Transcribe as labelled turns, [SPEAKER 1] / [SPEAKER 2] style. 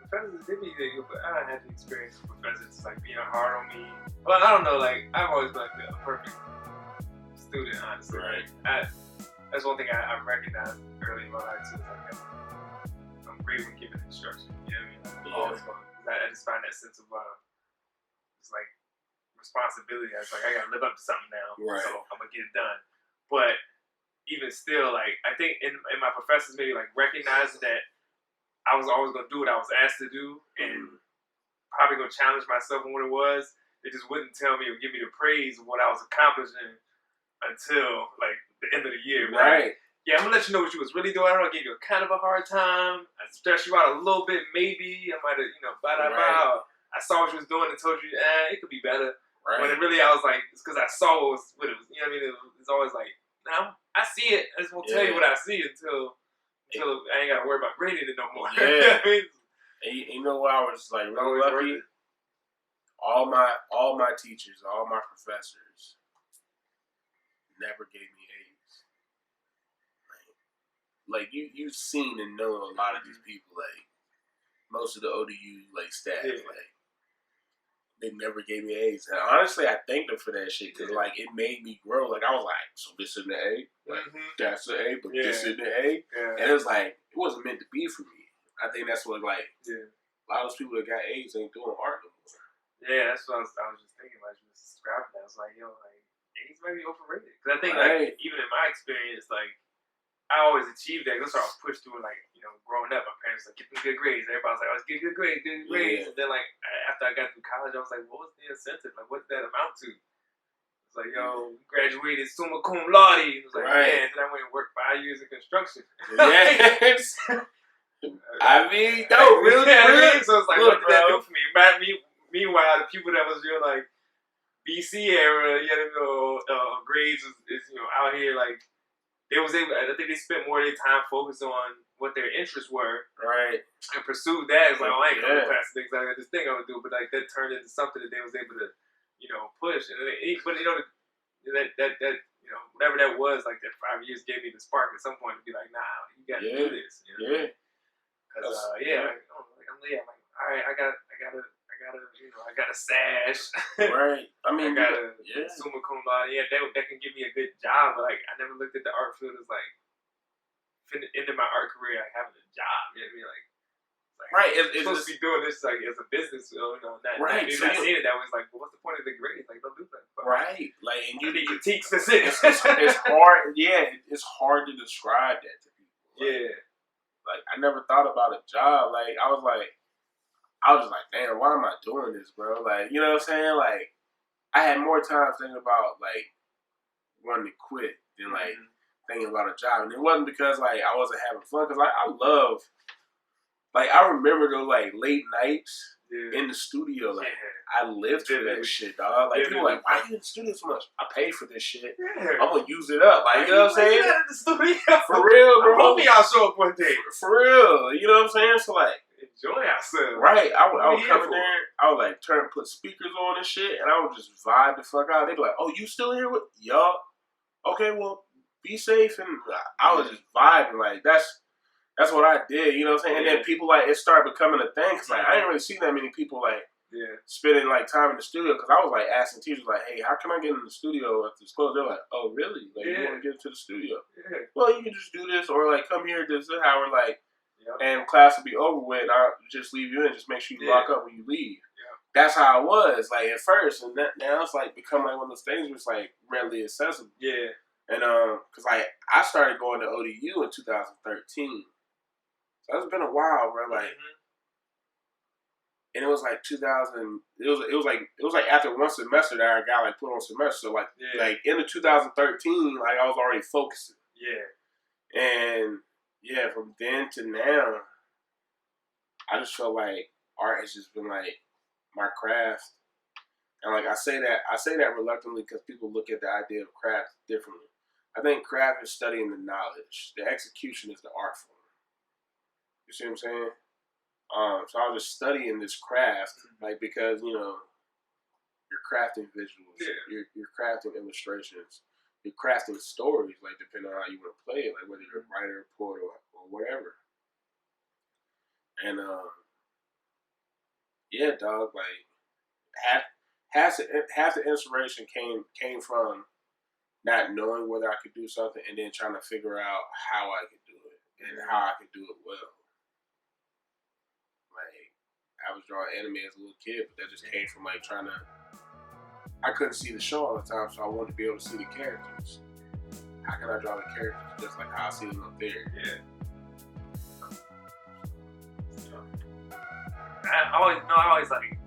[SPEAKER 1] professors, they be good, but I don't have the experience with professors like being hard on me. Well, I don't know, like I've always been like a perfect student, honestly.
[SPEAKER 2] Right.
[SPEAKER 1] That's one thing I recognized early in my life too. Like, I'm great with giving instruction. You know what I mean? Always fun. I just find that sense of it's like responsibility. It's like I gotta live up to something now, so I'm gonna get it done. But even still, like I think in my professors maybe like recognizing that I was always gonna do what I was asked to do, and probably gonna challenge myself on what it was. They just wouldn't tell me or give me the praise of what I was accomplishing until like the end of the year.
[SPEAKER 2] Right.
[SPEAKER 1] Like, yeah, I'm gonna let you know what you was really doing. I don't give you a kind of a hard time. I stress you out a little bit, maybe. I might have, I saw what you was doing and told you, it could be better.
[SPEAKER 2] Right.
[SPEAKER 1] When it really, I was like, it's because I saw what it was. You know what I mean? It's always like, now I see it. I just won't tell you what I see until I ain't gotta worry about grading it no more.
[SPEAKER 2] Yeah.
[SPEAKER 1] You know what I mean?
[SPEAKER 2] And you know what? I was like really lucky. All my teachers, all my professors never gave me A's. Like you've seen and know a lot of these people, like most of the ODU like staff, like they never gave me A's. And honestly, I thank them for that shit because like it made me grow. Like I was like, so this isn't an A, like that's an A, but this isn't an A, and it was like it wasn't meant to be for me. I think that's what like a lot of those people that got A's ain't doing art no more.
[SPEAKER 1] Yeah, that's what I was just thinking about you describing that. I was like, like A's might be overrated because I think like even in my experience, like I always achieved that. That's what I was pushed through, like, growing up. My parents like, get them good grades. Everybody was like, let's get good grades, good grades. And then, like, after I got through college, I was like, what was the incentive? Like, what did that amount to? It's like, graduated summa cum laude. It was like, and then I went and worked 5 years in construction.
[SPEAKER 2] Yes. I mean, no, really.
[SPEAKER 1] So it's like, what did that do for me? Meanwhile, the people that was like BC era, grades is out here like. I think they spent more of their time focused on what their interests were,
[SPEAKER 2] right,
[SPEAKER 1] and pursued that. It's like, I ain't going to pass things. I got this thing I'm gonna do, but like that turned into something that they was able to, push. And whatever that was, like that 5 years gave me the spark at some point to be like, nah, you got to do this. Because all right, I got a sash.
[SPEAKER 2] Right. I mean,
[SPEAKER 1] I got a summa cum laude. Yeah, that can give me a good job, but like I never looked at the art field as like ending my art career, like having a job. You know what I mean? Like
[SPEAKER 2] right.
[SPEAKER 1] It's supposed to be doing this like as a business,
[SPEAKER 2] right.
[SPEAKER 1] Maybe not seeing it that way. It's like, well, what's the point of the grades? Like, don't do that.
[SPEAKER 2] Right. Like, and you
[SPEAKER 1] critiques. That's it.
[SPEAKER 2] It's hard. Yeah, it's hard to describe that to people. Like, like I never thought about a job. Like I was just like, damn, why am I doing this, bro? Like, you know what I'm saying? Like, I had more time thinking about, like, wanting to quit than, like, thinking about a job. And it wasn't because, like, I wasn't having fun. Because, like, I remember those, like, late nights in the studio. Like, I lived for that shit, dog. Like, people were like, why are you in the studio so much? I pay for this shit. I'm going to use it up. Like, you know what I'm saying?
[SPEAKER 1] In the studio.
[SPEAKER 2] For real, bro.
[SPEAKER 1] I'm hoping y'all show up one day.
[SPEAKER 2] For real. You know what I'm saying? So, like,
[SPEAKER 1] enjoy ourselves.
[SPEAKER 2] Right. I would come in there, I would like put speakers on and shit, and I would just vibe the fuck out. They'd be like, oh, you still here with y'all? Okay, well, be safe. And I was just vibing. Like, that's what I did, you know what I'm saying? And then people, like, it started becoming a thing, because, like, I didn't really see that many people, like, spending, like, time in the studio, because I was, like, asking teachers, like, hey, how can I get in the studio after it's closed? They're like, oh, really? Like, you want to get into the studio? Well, you can just do this, or, like, come here, this is how we're, like, and class will be over with, and I'll just leave you in. Just make sure you lock up when you leave. That's how it was, like, at first. And now it's, like, become, like, one of those things where it's, like, readily accessible. Yeah. And, because, like, I started going to ODU in 2013. So it's been a while, bro. Like, and it was, like, 2000. It was like after one semester that I got, like, put on semester. So, like, into 2013, like, I was already focusing. Yeah. And... yeah, from then to now, I just feel like art has just been like my craft, and like I say that reluctantly because people look at the idea of craft differently. I think craft is studying the knowledge. The execution is the art form. You see what I'm saying? So I was just studying this craft, like because you're crafting visuals, you're crafting illustrations. You're crafting stories, like, depending on how you want to play it, like, whether you're a writer, poet, or whatever. And, Yeah, dog. Like half the inspiration came from not knowing whether I could do something and then trying to figure out how I could do it and how I could do it well. Like, I was drawing anime as a little kid, but that just came from like trying to. I couldn't see the show all the time, so I wanted to be able to see the characters. How can I draw the characters just like how I see them up there?
[SPEAKER 1] Yeah. I always like